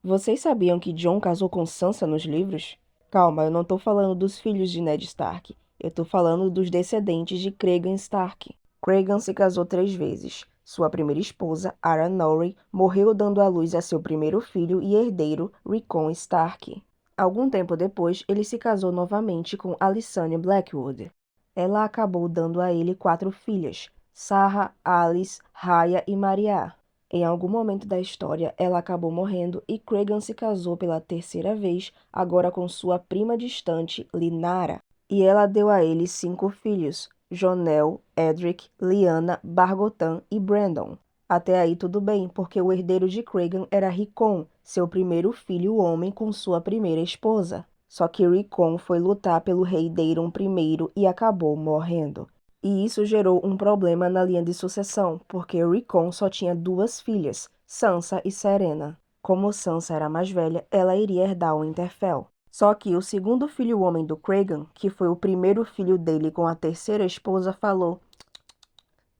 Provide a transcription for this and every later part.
Vocês sabiam que Jon casou com Sansa nos livros? Calma, eu não tô falando dos filhos de Ned Stark. Eu tô falando dos descendentes de Cregan Stark. Cregan se casou 3 vezes. Sua primeira esposa, Arya Norrie, morreu dando à luz a seu primeiro filho e herdeiro, Rickon Stark. Algum tempo depois, ele se casou novamente com Alysanne Blackwood. Ela acabou dando a ele 4 filhas, Sarah, Alice, Raya e Maria. Em algum momento da história, ela acabou morrendo e Cregan se casou pela terceira vez, agora com sua prima distante, Lynara. E ela deu a ele 5 filhos, Jonel, Edric, Lyanna, Bargotan e Brandon. Até aí tudo bem, porque o herdeiro de Cregan era Rickon, seu primeiro filho homem com sua primeira esposa. Só que Rickon foi lutar pelo rei Daeron I e acabou morrendo. E isso gerou um problema na linha de sucessão, porque Rickon só tinha 2 filhas, Sansa e Serena. Como Sansa era mais velha, ela iria herdar o Winterfell. Só que o segundo filho homem do Cregan, que foi o primeiro filho dele com a terceira esposa, falou: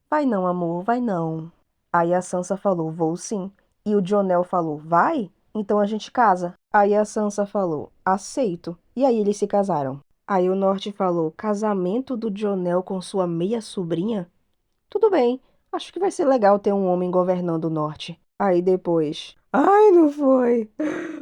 Vai não, amor, vai não. Aí a Sansa falou: Vou sim. E o Jonel falou: Vai? Então a gente casa. Aí a Sansa falou: Aceito. E aí eles se casaram. Aí o Norte falou: Casamento do Jonel com sua meia-sobrinha? Tudo bem, acho que vai ser legal ter um homem governando o Norte. Aí depois: Ai, não foi.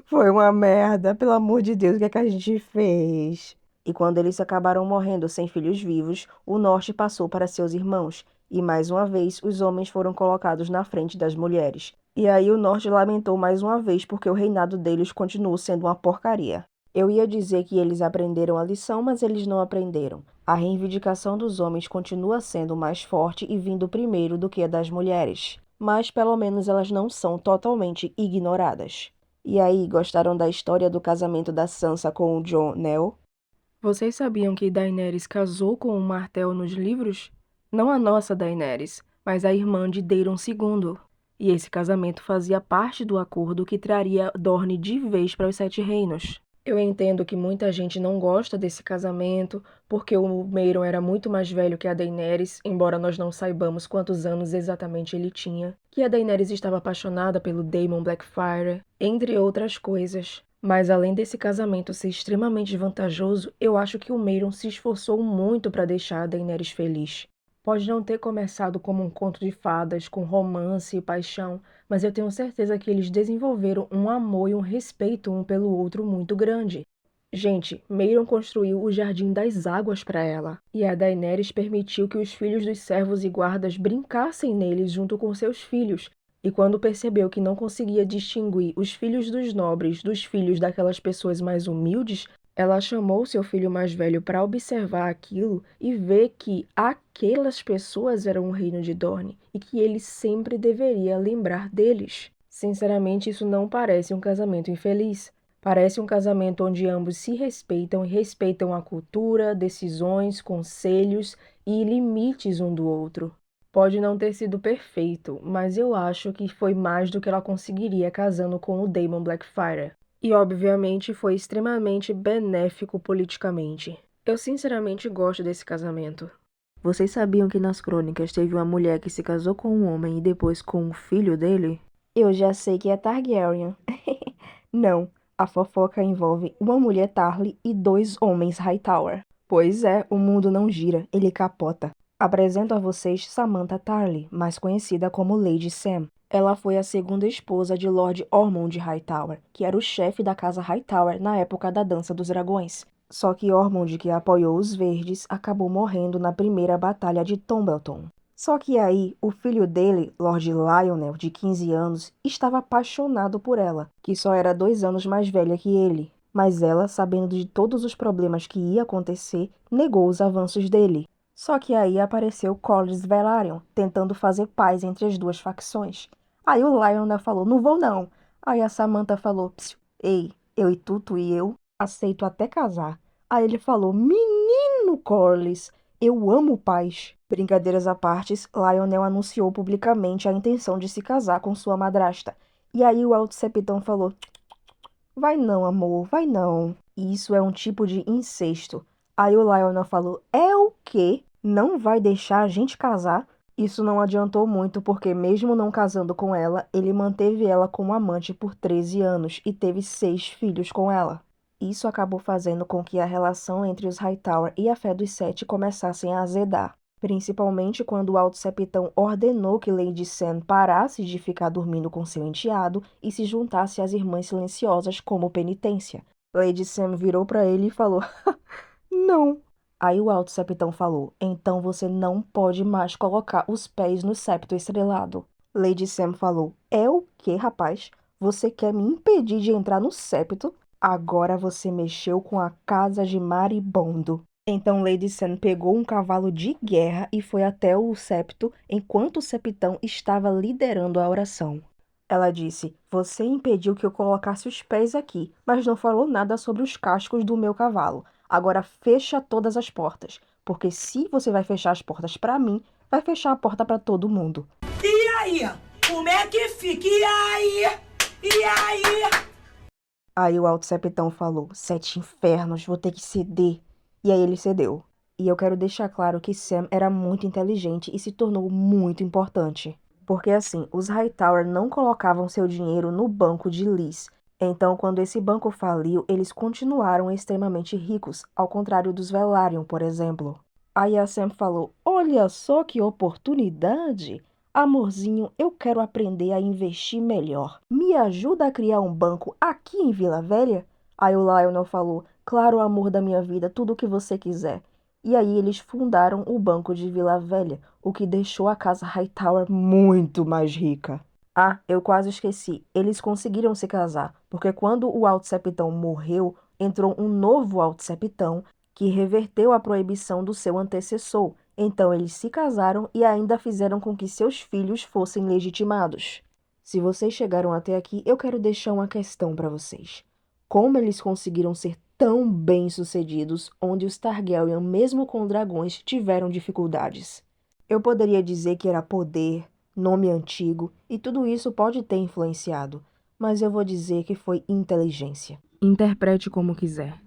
Foi uma merda, pelo amor de Deus, o que é que a gente fez? E quando eles acabaram morrendo sem filhos vivos, o Norte passou para seus irmãos. E mais uma vez, os homens foram colocados na frente das mulheres. E aí o Norte lamentou mais uma vez porque o reinado deles continuou sendo uma porcaria. Eu ia dizer que eles aprenderam a lição, mas eles não aprenderam. A reivindicação dos homens continua sendo mais forte e vindo primeiro do que a das mulheres. Mas pelo menos elas não são totalmente ignoradas. E aí, gostaram da história do casamento da Sansa com o Jon Nel? Vocês sabiam que Daenerys casou com um martel nos livros? Não a nossa Daenerys, mas a irmã de Daeron II. E esse casamento fazia parte do acordo que traria Dorne de vez para os Sete Reinos. Eu entendo que muita gente não gosta desse casamento, porque o Meiron era muito mais velho que a Daenerys, embora nós não saibamos quantos anos exatamente ele tinha, que a Daenerys estava apaixonada pelo Daemon Blackfyre, entre outras coisas. Mas além desse casamento ser extremamente vantajoso, eu acho que o Meiron se esforçou muito para deixar a Daenerys feliz. Pode não ter começado como um conto de fadas, com romance e paixão, mas eu tenho certeza que eles desenvolveram um amor e um respeito um pelo outro muito grande. Gente, Meiron construiu o Jardim das Águas para ela, e a Daenerys permitiu que os filhos dos servos e guardas brincassem neles junto com seus filhos, e quando percebeu que não conseguia distinguir os filhos dos nobres dos filhos daquelas pessoas mais humildes, ela chamou seu filho mais velho para observar aquilo e ver que aquelas pessoas eram o reino de Dorne e que ele sempre deveria lembrar deles. Sinceramente, isso não parece um casamento infeliz. Parece um casamento onde ambos se respeitam e respeitam a cultura, decisões, conselhos e limites um do outro. Pode não ter sido perfeito, mas eu acho que foi mais do que ela conseguiria casando com o Daemon Blackfyre. E obviamente foi extremamente benéfico politicamente. Eu sinceramente gosto desse casamento. Vocês sabiam que nas crônicas teve uma mulher que se casou com um homem e depois com o filho dele? Eu já sei que é Targaryen. Não, a fofoca envolve uma mulher Tarly e 2 homens Hightower. Pois é, o mundo não gira, ele capota. Apresento a vocês Samantha Tarly, mais conhecida como Lady Sam. Ela foi a segunda esposa de Lord Ormond Hightower, que era o chefe da casa Hightower na época da Dança dos Dragões. Só que Ormond, que apoiou os Verdes, acabou morrendo na primeira batalha de Tombleton. Só que aí, o filho dele, Lord Lionel, de 15 anos, estava apaixonado por ela, que só era 2 anos mais velha que ele. Mas ela, sabendo de todos os problemas que ia acontecer, negou os avanços dele. Só que aí apareceu Corlys Velaryon, tentando fazer paz entre as duas facções. Aí o Lionel falou, não vou não. Aí a Samantha falou, psiu, ei, eu e Tuto e eu aceito até casar. Aí ele falou, menino Corlys, eu amo paz. Brincadeiras à parte, Lionel anunciou publicamente a intenção de se casar com sua madrasta. E aí o Alto Septão falou, vai não, amor, vai não. Isso é um tipo de incesto. Aí o Lionel falou, é o quê? Não vai deixar a gente casar? Isso não adiantou muito porque, mesmo não casando com ela, ele manteve ela como amante por 13 anos e teve 6 filhos com ela. Isso acabou fazendo com que a relação entre os Hightower e a Fé dos Sete começassem a azedar, principalmente quando o Alto Septão ordenou que Lady Sam parasse de ficar dormindo com seu enteado e se juntasse às Irmãs Silenciosas como penitência. Lady Sam virou para ele e falou: Não. Aí o Alto Septão falou: Então você não pode mais colocar os pés no septo estrelado. Lady Sam falou: É o quê, rapaz? Você quer me impedir de entrar no septo? Agora você mexeu com a casa de Maribondo. Então Lady Sam pegou um cavalo de guerra e foi até o septo enquanto o septão estava liderando a oração. Ela disse: Você impediu que eu colocasse os pés aqui, mas não falou nada sobre os cascos do meu cavalo. Agora fecha todas as portas, porque se você vai fechar as portas para mim, vai fechar a porta para todo mundo. E aí? Como é que fica? E aí? E aí? Aí o Alto Septão falou: 7 infernos, vou ter que ceder. E aí ele cedeu. E eu quero deixar claro que Sam era muito inteligente e se tornou muito importante. Porque assim, os Hightower não colocavam seu dinheiro no banco de Liz. Então, quando esse banco faliu, eles continuaram extremamente ricos, ao contrário dos Velaryon, por exemplo. Aí a Sam falou: Olha só que oportunidade! Amorzinho, eu quero aprender a investir melhor. Me ajuda a criar um banco aqui em Vila Velha? Aí o Lionel falou: Claro, amor da minha vida, tudo o que você quiser. E aí eles fundaram o Banco de Vila Velha, o que deixou a casa Hightower muito mais rica. Ah, eu quase esqueci. Eles conseguiram se casar, porque quando o Alto Septão morreu, entrou um novo Alto Septão que reverteu a proibição do seu antecessor. Então eles se casaram e ainda fizeram com que seus filhos fossem legitimados. Se vocês chegaram até aqui, eu quero deixar uma questão para vocês. Como eles conseguiram ser tão bem-sucedidos, onde os Targaryen, mesmo com dragões, tiveram dificuldades? Eu poderia dizer que era poder, nome antigo, e tudo isso pode ter influenciado, mas eu vou dizer que foi inteligência. Interprete como quiser.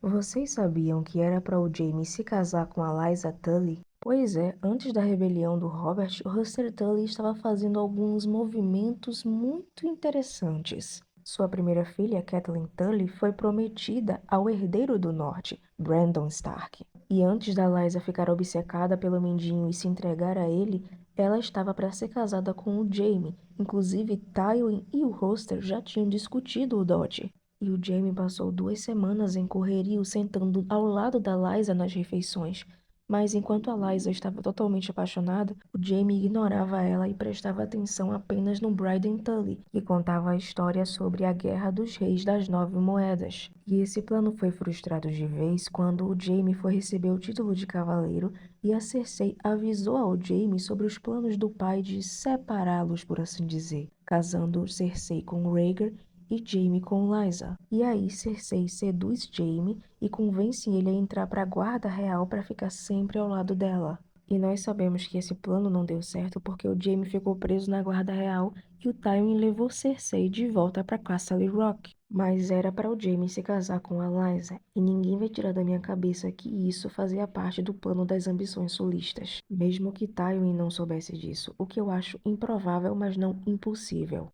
Vocês sabiam que era para o Jaime se casar com a Lysa Tully? Pois é, antes da rebelião do Robert, o Hoster Tully estava fazendo alguns movimentos muito interessantes. Sua primeira filha, Catelyn Tully, foi prometida ao herdeiro do norte, Brandon Stark. E antes da Lysa ficar obcecada pelo Mindinho e se entregar a ele, ela estava para ser casada com o Jaime. Inclusive, Tywin e o Hoster já tinham discutido o dote. E o Jaime passou 2 semanas em Correrio sentando ao lado da Lysa nas refeições. Mas enquanto a Lysa estava totalmente apaixonada, o Jaime ignorava ela e prestava atenção apenas no Bryden Tully, que contava a história sobre a Guerra dos Reis das 9 Moedas. E esse plano foi frustrado de vez quando o Jaime foi receber o título de cavaleiro e a Cersei avisou ao Jaime sobre os planos do pai de separá-los, por assim dizer, casando Cersei com Rhaegar e Jaime com Lysa. E aí Cersei seduz Jaime e convence ele a entrar para a Guarda Real para ficar sempre ao lado dela. E nós sabemos que esse plano não deu certo porque o Jaime ficou preso na Guarda Real e o Tywin levou Cersei de volta para Castle Rock. Mas era para o Jaime se casar com a Lysa, e ninguém vai tirar da minha cabeça que isso fazia parte do plano das ambições sulistas. Mesmo que Tywin não soubesse disso, o que eu acho improvável, mas não impossível.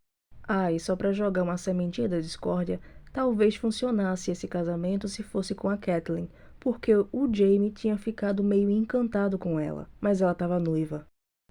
Ah, e só para jogar uma sementinha da discórdia, talvez funcionasse esse casamento se fosse com a Catelyn, porque o Jaime tinha ficado meio encantado com ela, mas ela estava noiva.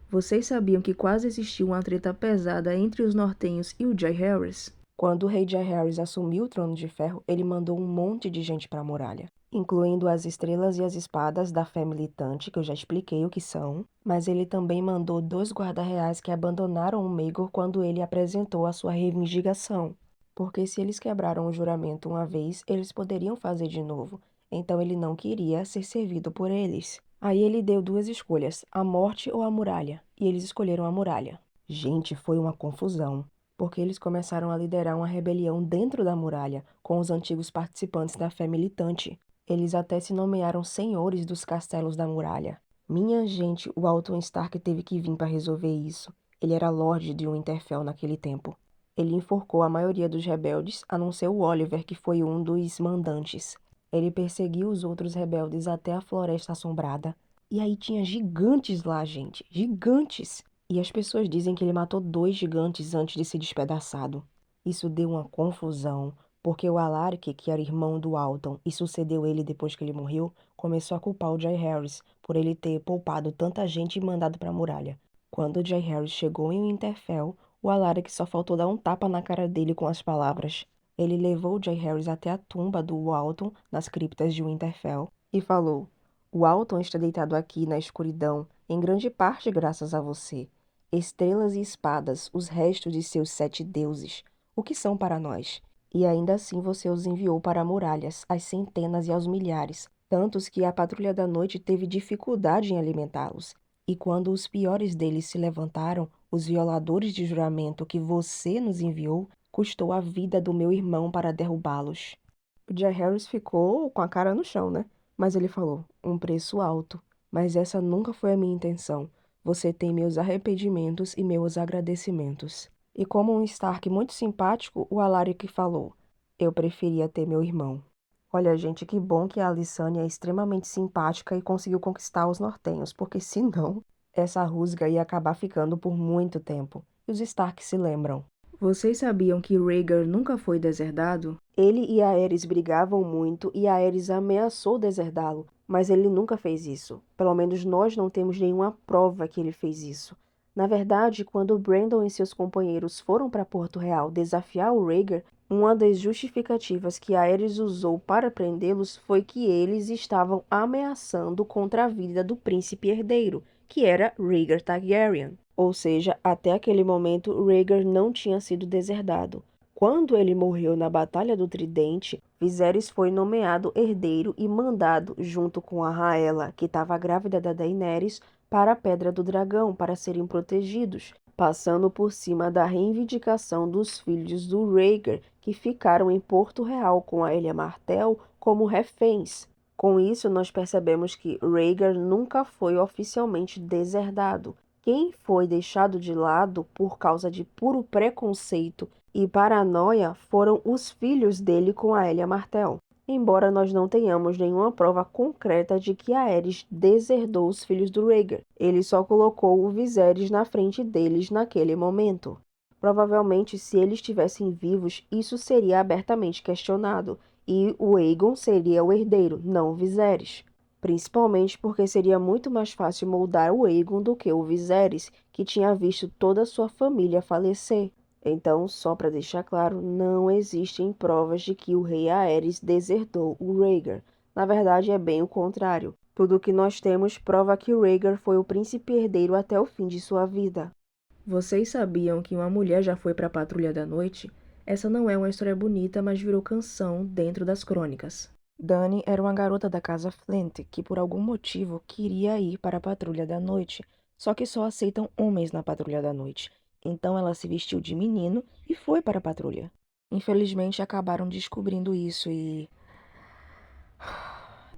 Vocês sabiam que quase existiu uma treta pesada entre os nortenhos e o Jay Harris? Quando o rei Jay Harris assumiu o Trono de Ferro, ele mandou um monte de gente para a muralha, incluindo as estrelas e as espadas da fé militante, que eu já expliquei o que são, mas ele também mandou 2 guarda-reais que abandonaram o Maegor quando ele apresentou a sua reivindicação. Porque se eles quebraram o juramento uma vez, eles poderiam fazer de novo, então ele não queria ser servido por eles. Aí ele deu 2 escolhas, a morte ou a muralha, e eles escolheram a muralha. Gente, foi uma confusão, porque eles começaram a liderar uma rebelião dentro da muralha, com os antigos participantes da fé militante. Eles até se nomearam senhores dos castelos da muralha. Minha gente, o Alton Stark teve que vir para resolver isso. Ele era Lorde de Winterfell naquele tempo. Ele enforcou a maioria dos rebeldes, a não ser o Oliver, que foi um dos mandantes. Ele perseguiu os outros rebeldes até a Floresta Assombrada. E aí tinha gigantes lá, gente, gigantes. E as pessoas dizem que ele matou 2 gigantes antes de ser despedaçado. Isso deu uma confusão, porque o Alaric, que era irmão do Alton e sucedeu ele depois que ele morreu, começou a culpar o Jay Harris por ele ter poupado tanta gente e mandado para a muralha. Quando o Jay Harris chegou em Winterfell, o Alaric só faltou dar um tapa na cara dele com as palavras. Ele levou o Jay Harris até a tumba do Alton nas criptas de Winterfell e falou: "O Alton está deitado aqui na escuridão, em grande parte graças a você. Estrelas e espadas, os restos de seus 7 deuses. O que são para nós? E ainda assim você os enviou para muralhas, às centenas e aos milhares, tantos que a Patrulha da Noite teve dificuldade em alimentá-los. E quando os piores deles se levantaram, os violadores de juramento que você nos enviou, custou a vida do meu irmão para derrubá-los." O Jay Harris ficou com a cara no chão, né? Mas ele falou: "Um preço alto, mas essa nunca foi a minha intenção. Você tem meus arrependimentos e meus agradecimentos." E como um Stark muito simpático, o Alaric falou: "Eu preferia ter meu irmão." Olha, gente, que bom que a Alysanne é extremamente simpática e conseguiu conquistar os nortenhos, porque senão essa rusga ia acabar ficando por muito tempo. E os Stark se lembram. Vocês sabiam que Rhaegar nunca foi deserdado? Ele e Aerys brigavam muito e Aerys ameaçou deserdá-lo, mas ele nunca fez isso. Pelo menos nós não temos nenhuma prova que ele fez isso. Na verdade, quando Brandon e seus companheiros foram para Porto Real desafiar o Rhaegar, uma das justificativas que Aerys usou para prendê-los foi que eles estavam ameaçando contra a vida do príncipe herdeiro, que era Rhaegar Targaryen. Ou seja, até aquele momento, Rhaegar não tinha sido deserdado. Quando ele morreu na Batalha do Tridente, Viserys foi nomeado herdeiro e mandado, junto com a Rhaella, que estava grávida da Daenerys, para a Pedra do Dragão para serem protegidos, passando por cima da reivindicação dos filhos do Rhaegar, que ficaram em Porto Real com a Elia Martell como reféns. Com isso, nós percebemos que Rhaegar nunca foi oficialmente deserdado. Quem foi deixado de lado por causa de puro preconceito e paranoia foram os filhos dele com a Elia Martell. Embora nós não tenhamos nenhuma prova concreta de que Aerys deserdou os filhos do Rhaegar, ele só colocou o Viserys na frente deles naquele momento. Provavelmente, se eles estivessem vivos, isso seria abertamente questionado, e o Aegon seria o herdeiro, não o Viserys. Principalmente porque seria muito mais fácil moldar o Aegon do que o Viserys, que tinha visto toda a sua família falecer. Então, só para deixar claro, não existem provas de que o rei Aerys deserdou o Rhaegar. Na verdade, é bem o contrário. Tudo o que nós temos prova que o Rhaegar foi o príncipe herdeiro até o fim de sua vida. Vocês sabiam que uma mulher já foi para a Patrulha da Noite? Essa não é uma história bonita, mas virou canção dentro das crônicas. Dany era uma garota da casa Flint que, por algum motivo, queria ir para a Patrulha da Noite, só que só aceitam homens na Patrulha da Noite. Então ela se vestiu de menino e foi para a patrulha. Infelizmente acabaram descobrindo isso e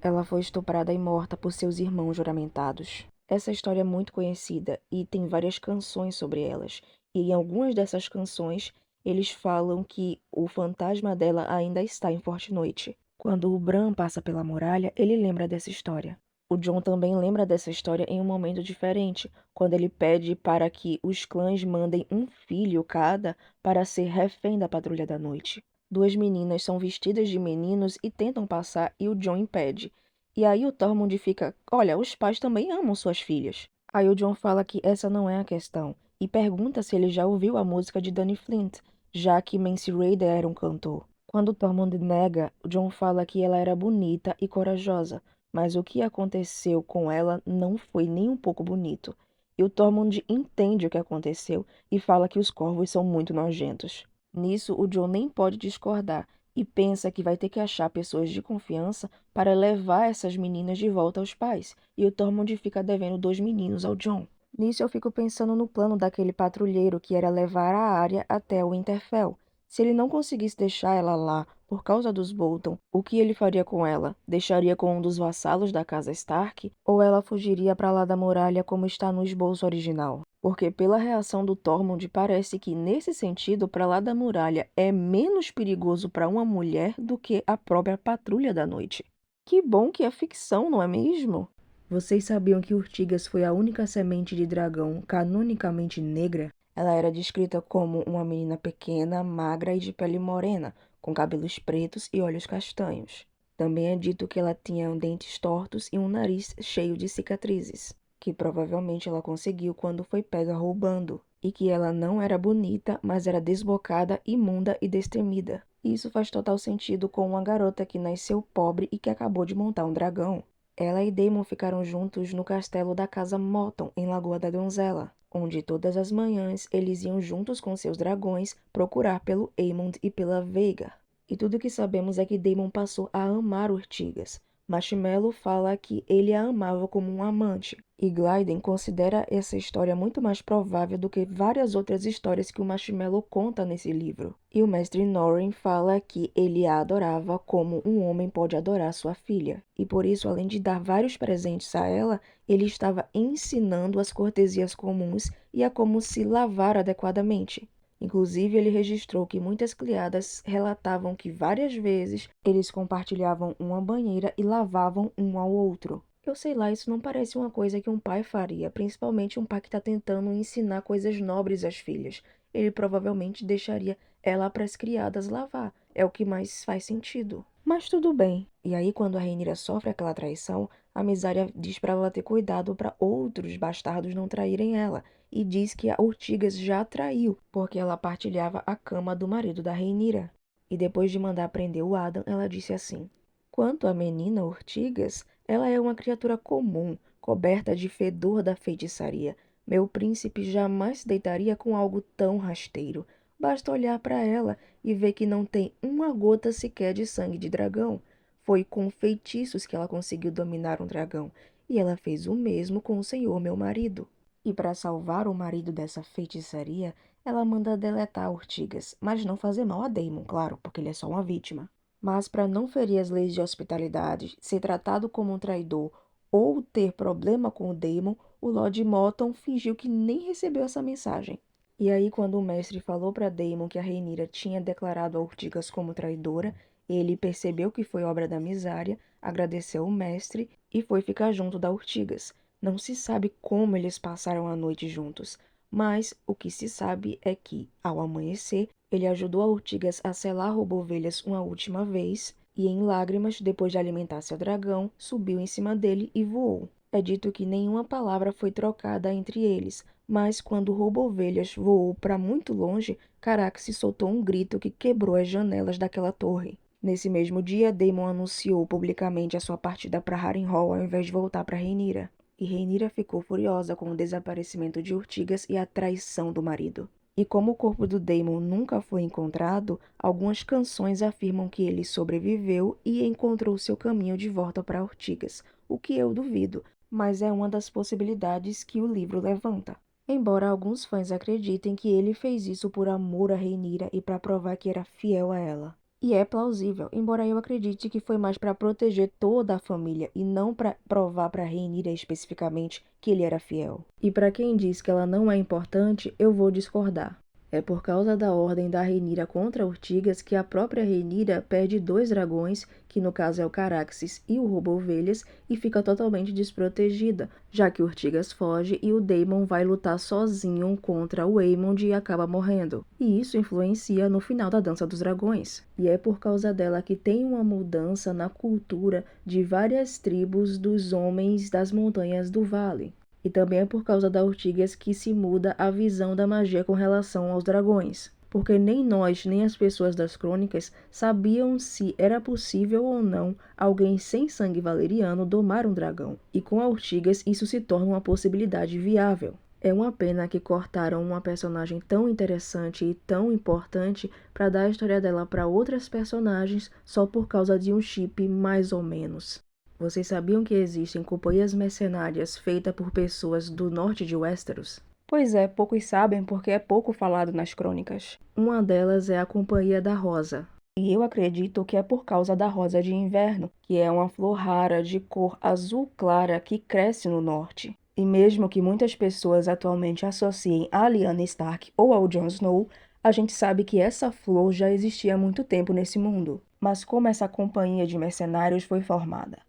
ela foi estuprada e morta por seus irmãos juramentados. Essa história é muito conhecida e tem várias canções sobre elas. E em algumas dessas canções eles falam que o fantasma dela ainda está em Forte Noite. Quando o Bran passa pela muralha, ele lembra dessa história. O Jon também lembra dessa história em um momento diferente, quando ele pede para que os clãs mandem um filho cada para ser refém da Patrulha da Noite. 2 meninas são vestidas de meninos e tentam passar e o Jon impede. E aí o Tormund fica: "Olha, os pais também amam suas filhas." Aí o Jon fala que essa não é a questão e pergunta se ele já ouviu a música de Dany Flint, já que Mance Rayder era um cantor. Quando Tormund nega, o Jon fala que ela era bonita e corajosa, mas o que aconteceu com ela não foi nem um pouco bonito. E o Tormund entende o que aconteceu e fala que os corvos são muito nojentos. Nisso, o Jon nem pode discordar e pensa que vai ter que achar pessoas de confiança para levar essas meninas de volta aos pais. E o Tormund fica devendo 2 meninos ao Jon. Nisso eu fico pensando no plano daquele patrulheiro que era levar a Arya até o Winterfell. Se ele não conseguisse deixar ela lá por causa dos Bolton, o que ele faria com ela? Deixaria com um dos vassalos da casa Stark? Ou ela fugiria para lá da muralha como está no esboço original? Porque pela reação do Tormund parece que, nesse sentido, para lá da muralha é menos perigoso para uma mulher do que a própria Patrulha da Noite. Que bom que é ficção, não é mesmo? Vocês sabiam que Urtigas foi a única semente de dragão canonicamente negra? Ela era descrita como uma menina pequena, magra e de pele morena, com cabelos pretos e olhos castanhos. Também é dito que ela tinha dentes tortos e um nariz cheio de cicatrizes, que provavelmente ela conseguiu quando foi pega roubando, e que ela não era bonita, mas era desbocada, imunda e destemida. Isso faz total sentido com uma garota que nasceu pobre e que acabou de montar um dragão. Ela e Daemon ficaram juntos no castelo da Casa Motton, em Lagoa da Donzela, onde todas as manhãs eles iam juntos com seus dragões procurar pelo Aemond e pela Veiga. E tudo que sabemos é que Daemon passou a amar Urtigas. Marshmello fala que ele a amava como um amante, e Glyden considera essa história muito mais provável do que várias outras histórias que o Marshmello conta nesse livro. E o mestre Norrin fala que ele a adorava como um homem pode adorar sua filha. E por isso, além de dar vários presentes a ela, ele estava ensinando as cortesias comuns e a como se lavar adequadamente. Inclusive, ele registrou que muitas criadas relatavam que várias vezes eles compartilhavam uma banheira e lavavam um ao outro. Eu sei lá, isso não parece uma coisa que um pai faria, principalmente um pai que está tentando ensinar coisas nobres às filhas. Ele provavelmente deixaria ela para as criadas lavar. É o que mais faz sentido. Mas tudo bem. E aí, quando a Rhaenyra sofre aquela traição, a Mysaria diz para ela ter cuidado para outros bastardos não traírem ela e diz que a Urtigas já a traiu, porque ela partilhava a cama do marido da Rhaenyra. E depois de mandar prender o Adam, ela disse assim: quanto à menina Urtigas, ela é uma criatura comum, coberta de fedor da feitiçaria. Meu príncipe jamais se deitaria com algo tão rasteiro. Basta olhar para ela e ver que não tem uma gota sequer de sangue de dragão. Foi com feitiços que ela conseguiu dominar um dragão, e ela fez o mesmo com o senhor meu marido. E para salvar o marido dessa feitiçaria, ela manda deletar Urtigas, mas não fazer mal a Daemon, claro, porque ele é só uma vítima. Mas para não ferir as leis de hospitalidade, ser tratado como um traidor ou ter problema com o Daemon, o Lord Motton fingiu que nem recebeu essa mensagem. E aí, quando o mestre falou para Daemon que a Rhaenyra tinha declarado a Urtigas como traidora, ele percebeu que foi obra da Mysaria, agradeceu o mestre e foi ficar junto da Urtigas. Não se sabe como eles passaram a noite juntos, mas o que se sabe é que, ao amanhecer, ele ajudou a Urtigas a selar Roubovelhas uma última vez e, em lágrimas, depois de alimentar seu dragão, subiu em cima dele e voou. É dito que nenhuma palavra foi trocada entre eles, mas quando Roubovelhas voou para muito longe, Caraxes soltou um grito que quebrou as janelas daquela torre. Nesse mesmo dia, Daemon anunciou publicamente a sua partida para Harrenhal ao invés de voltar para Rhaenyra. E Rhaenyra ficou furiosa com o desaparecimento de Urtigas e a traição do marido. E como o corpo do Daemon nunca foi encontrado, algumas canções afirmam que ele sobreviveu e encontrou seu caminho de volta para Urtigas, o que eu duvido, mas é uma das possibilidades que o livro levanta. Embora alguns fãs acreditem que ele fez isso por amor a Rhaenyra e para provar que era fiel a ela. E é plausível, embora eu acredite que foi mais para proteger toda a família e não para provar para Rhaenyra especificamente que ele era fiel. E para quem diz que ela não é importante, eu vou discordar. É por causa da ordem da Rhaenyra contra Urtigas que a própria Rhaenyra perde 2 dragões, que no caso é o Caraxes e o Roubovelhas, e fica totalmente desprotegida, já que Urtigas foge e o Daemon vai lutar sozinho contra o Aemond e acaba morrendo. E isso influencia no final da Dança dos Dragões. E é por causa dela que tem uma mudança na cultura de várias tribos dos homens das montanhas do vale. E também é por causa da Urtigas que se muda a visão da magia com relação aos dragões. Porque nem nós, nem as pessoas das crônicas sabiam se era possível ou não alguém sem sangue valeriano domar um dragão. E com a Urtigas isso se torna uma possibilidade viável. É uma pena que cortaram uma personagem tão interessante e tão importante para dar a história dela para outras personagens só por causa de um chip mais ou menos. Vocês sabiam que existem companhias mercenárias feitas por pessoas do norte de Westeros? Pois é, poucos sabem porque é pouco falado nas crônicas. Uma delas é a Companhia da Rosa. E eu acredito que é por causa da rosa de inverno, que é uma flor rara de cor azul clara que cresce no norte. E mesmo que muitas pessoas atualmente associem a Lyanna Stark ou ao Jon Snow, a gente sabe que essa flor já existia há muito tempo nesse mundo. Mas como essa companhia de mercenários foi formada?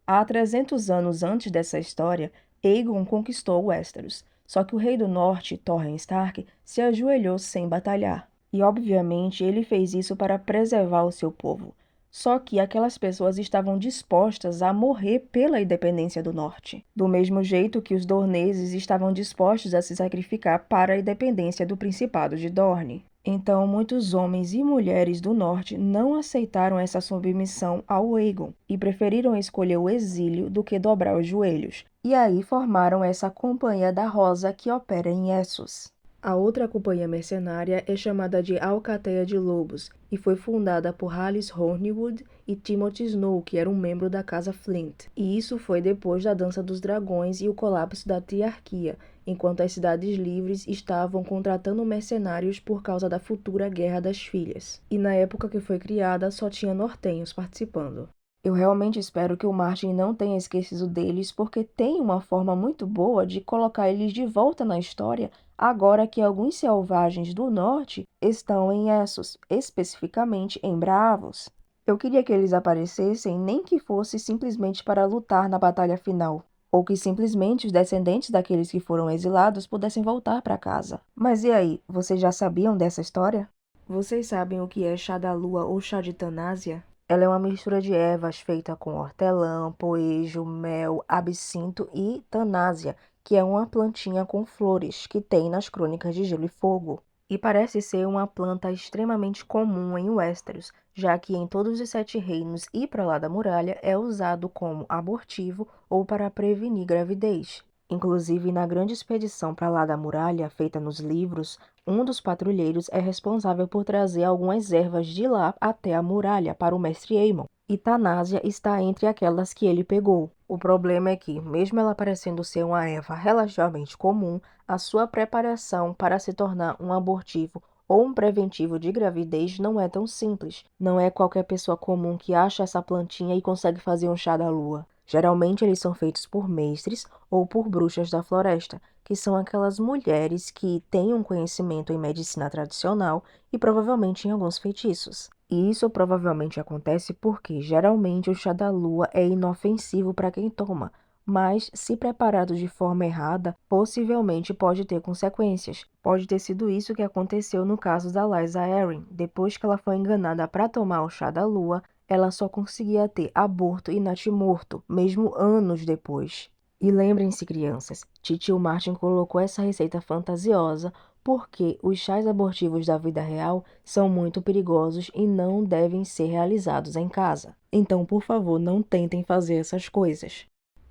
Há 300 anos antes dessa história, Aegon conquistou Westeros, só que o rei do norte, Torrhen Stark, se ajoelhou sem batalhar. E obviamente ele fez isso para preservar o seu povo. Só que aquelas pessoas estavam dispostas a morrer pela independência do norte, do mesmo jeito que os dorneses estavam dispostos a se sacrificar para a independência do Principado de Dorne. Então, muitos homens e mulheres do norte não aceitaram essa submissão ao Aegon e preferiram escolher o exílio do que dobrar os joelhos. E aí formaram essa Companhia da Rosa que opera em Essos. A outra companhia mercenária é chamada de Alcateia de Lobos e foi fundada por Halis Hornwood e Timothy Snow, que era um membro da Casa Flint. E isso foi depois da Dança dos Dragões e o colapso da Triarquia, enquanto as cidades livres estavam contratando mercenários por causa da futura Guerra das Filhas. E na época que foi criada, só tinha nortenhos participando. Eu realmente espero que o Martin não tenha esquecido deles, porque tem uma forma muito boa de colocar eles de volta na história, agora que alguns selvagens do norte estão em Essos, especificamente em Braavos. Eu queria que eles aparecessem, nem que fosse simplesmente para lutar na batalha final, ou que simplesmente os descendentes daqueles que foram exilados pudessem voltar para casa. Mas e aí, vocês já sabiam dessa história? Vocês sabem o que é chá da lua ou chá de Tanásia? Ela é uma mistura de ervas feita com hortelã, poejo, mel, absinto e tanásia, que é uma plantinha com flores que tem nas Crônicas de Gelo e Fogo. E parece ser uma planta extremamente comum em Westeros, já que em todos os 7 reinos e para lá da muralha é usado como abortivo ou para prevenir gravidez. Inclusive, na grande expedição para lá da muralha, feita nos livros, um dos patrulheiros é responsável por trazer algumas ervas de lá até a muralha para o mestre Aemon. E Tanásia está entre aquelas que ele pegou. O problema é que, mesmo ela parecendo ser uma erva relativamente comum, a sua preparação para se tornar um abortivo ou um preventivo de gravidez não é tão simples. Não é qualquer pessoa comum que acha essa plantinha e consegue fazer um chá da lua. Geralmente eles são feitos por mestres ou por bruxas da floresta, que são aquelas mulheres que têm um conhecimento em medicina tradicional e provavelmente em alguns feitiços. E isso provavelmente acontece porque geralmente o chá da lua é inofensivo para quem toma, mas se preparado de forma errada, possivelmente pode ter consequências. Pode ter sido isso que aconteceu no caso da Lysa Arryn. Depois que ela foi enganada para tomar o chá da lua, ela só conseguia ter aborto e natimorto, mesmo anos depois. E lembrem-se, crianças, Titio Martin colocou essa receita fantasiosa porque os chás abortivos da vida real são muito perigosos e não devem ser realizados em casa. Então, por favor, não tentem fazer essas coisas.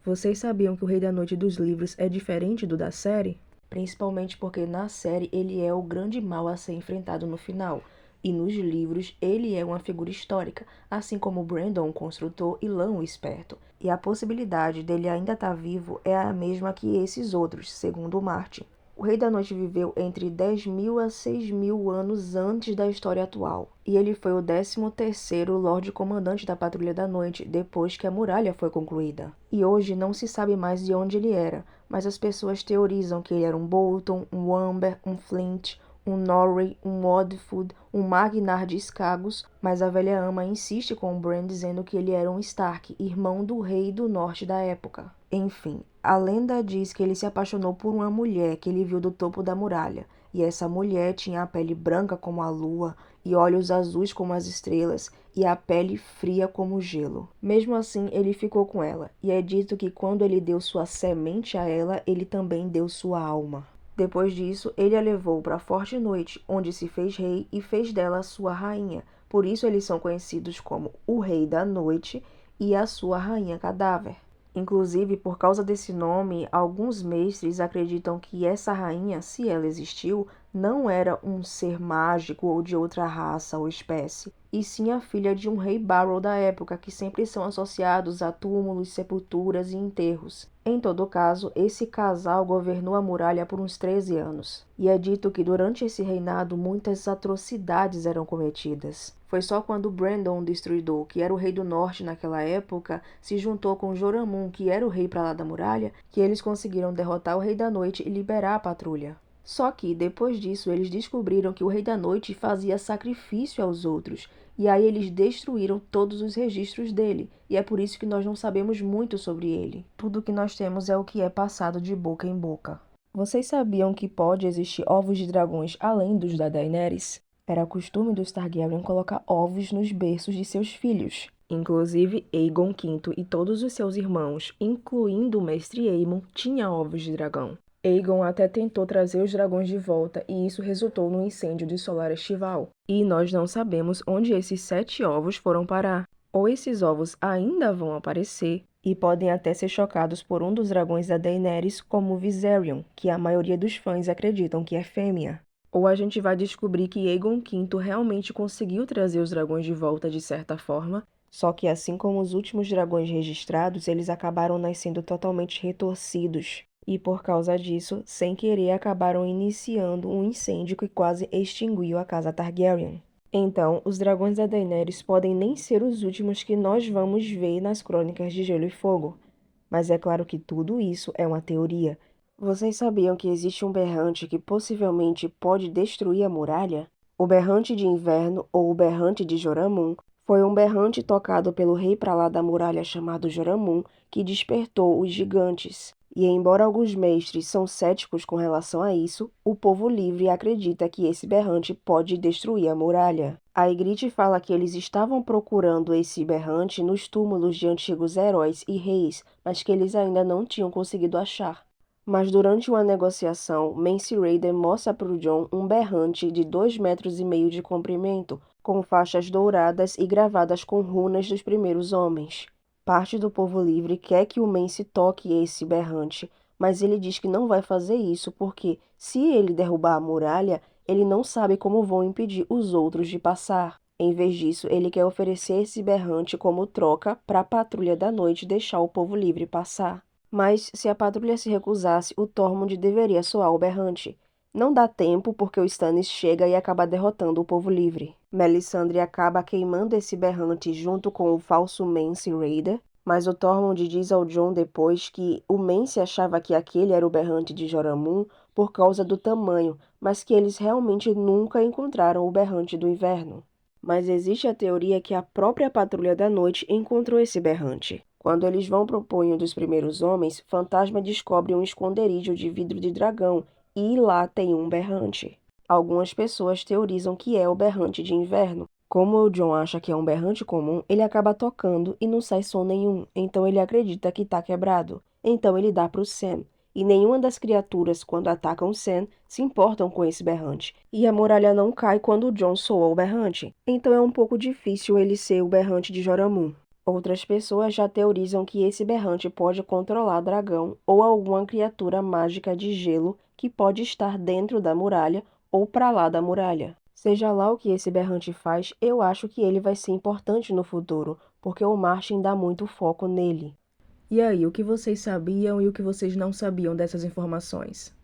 Vocês sabiam que o Rei da Noite dos livros é diferente do da série? Principalmente porque na série ele é o grande mal a ser enfrentado no final. E nos livros, ele é uma figura histórica, assim como Brandon, o construtor, e Lan, o esperto. E a possibilidade dele ainda estar vivo é a mesma que esses outros, segundo Martin. O Rei da Noite viveu entre 10.000 a 6.000 anos antes da história atual. E ele foi o 13º Lorde Comandante da Patrulha da Noite, depois que a muralha foi concluída. E hoje não se sabe mais de onde ele era, mas as pessoas teorizam que ele era um Bolton, um Amber, um Flint, um Norrie, um Oddfood, um Magnar de Skagos, mas a velha ama insiste com o Bran dizendo que ele era um Stark, irmão do rei do norte da época. Enfim, a lenda diz que ele se apaixonou por uma mulher que ele viu do topo da muralha, e essa mulher tinha a pele branca como a lua, e olhos azuis como as estrelas, e a pele fria como o gelo. Mesmo assim, ele ficou com ela, e é dito que quando ele deu sua semente a ela, ele também deu sua alma. Depois disso, ele a levou para a Forte Noite, onde se fez rei e fez dela sua rainha. Por isso eles são conhecidos como o Rei da Noite e a sua Rainha Cadáver. Inclusive, por causa desse nome, alguns mestres acreditam que essa rainha, se ela existiu, não era um ser mágico ou de outra raça ou espécie, e sim a filha de um rei Barrow da época, que sempre são associados a túmulos, sepulturas e enterros. Em todo caso, esse casal governou a muralha por uns 13 anos, e é dito que durante esse reinado muitas atrocidades eram cometidas. Foi só quando Brandon, o Destruidor, que era o rei do norte naquela época, se juntou com Joramun, que era o rei para lá da muralha, que eles conseguiram derrotar o Rei da Noite e liberar a patrulha. Só que, depois disso, eles descobriram que o Rei da Noite fazia sacrifício aos outros, E aí eles destruíram todos os registros dele, e é por isso que nós não sabemos muito sobre ele. Tudo que nós temos é o que é passado de boca em boca. Vocês sabiam que pode existir ovos de dragões além dos da Daenerys? Era costume dos Targaryen colocar ovos nos berços de seus filhos. Inclusive, Aegon V e todos os seus irmãos, incluindo o mestre Aemon, tinha ovos de dragão. Aegon até tentou trazer os dragões de volta e isso resultou no incêndio de Solar Estival. E nós não sabemos onde esses 7 ovos foram parar. Ou esses ovos ainda vão aparecer e podem até ser chocados por um dos dragões da Daenerys, como o Viserion, que a maioria dos fãs acreditam que é fêmea. Ou a gente vai descobrir que Aegon V realmente conseguiu trazer os dragões de volta de certa forma, só que assim como os últimos dragões registrados, eles acabaram nascendo totalmente retorcidos. E por causa disso, sem querer, acabaram iniciando um incêndio que quase extinguiu a casa Targaryen. Então, os dragões da Daenerys podem nem ser os últimos que nós vamos ver nas Crônicas de Gelo e Fogo. Mas é claro que tudo isso é uma teoria. Vocês sabiam que existe um berrante que possivelmente pode destruir a muralha? O berrante de inverno, ou o berrante de Joramun, foi um berrante tocado pelo rei pra lá da muralha chamado Joramun, que despertou os gigantes. E embora alguns mestres são céticos com relação a isso, o povo livre acredita que esse berrante pode destruir a muralha. A Ygritte fala que eles estavam procurando esse berrante nos túmulos de antigos heróis e reis, mas que eles ainda não tinham conseguido achar. Mas durante uma negociação, Mance Rayder mostra para o Jon um berrante de 2,5 metros de comprimento, com faixas douradas e gravadas com runas dos primeiros homens. Parte do povo livre quer que o Mance toque esse berrante, mas ele diz que não vai fazer isso porque, se ele derrubar a muralha, ele não sabe como vão impedir os outros de passar. Em vez disso, ele quer oferecer esse berrante como troca para a patrulha da noite deixar o povo livre passar. Mas, se a patrulha se recusasse, o Tormund deveria soar o berrante. Não dá tempo porque o Stannis chega e acaba derrotando o povo livre. Melisandre acaba queimando esse berrante junto com o falso Mance Rayder, mas o Tormund diz ao Jon depois que o Mance achava que aquele era o berrante de Joramun por causa do tamanho, mas que eles realmente nunca encontraram o berrante do inverno. Mas existe a teoria que a própria Patrulha da Noite encontrou esse berrante. Quando eles vão pro punho dos primeiros homens, Fantasma descobre um esconderijo de vidro de dragão e lá tem um berrante. Algumas pessoas teorizam que é o berrante de inverno. Como o Jon acha que é um berrante comum, ele acaba tocando e não sai som nenhum, então ele acredita que tá quebrado. Então ele dá pro Sam. E nenhuma das criaturas, quando atacam Sam, se importam com esse berrante. E a muralha não cai quando o Jon soa o berrante. Então é um pouco difícil ele ser o berrante de Joramun. Outras pessoas já teorizam que esse berrante pode controlar dragão ou alguma criatura mágica de gelo que pode estar dentro da muralha ou para lá da muralha. Seja lá o que esse berrante faz, eu acho que ele vai ser importante no futuro, porque o Martin dá muito foco nele. E aí, o que vocês sabiam e o que vocês não sabiam dessas informações?